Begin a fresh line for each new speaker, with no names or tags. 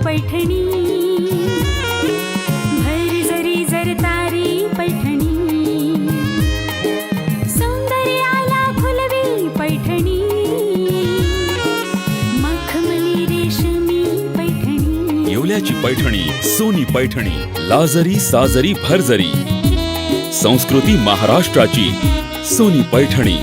पैठणी, भरजरी जरतारी पैठणी, सौंदर्याला फुलवी पैठणी, मखमली रेशमी पैठणी.
येवल्याची पैठणी, सोनी पैठणी, लाजरी साजरी भरजरी, संस्कृती महाराष्ट्राची सोनी पैठणी.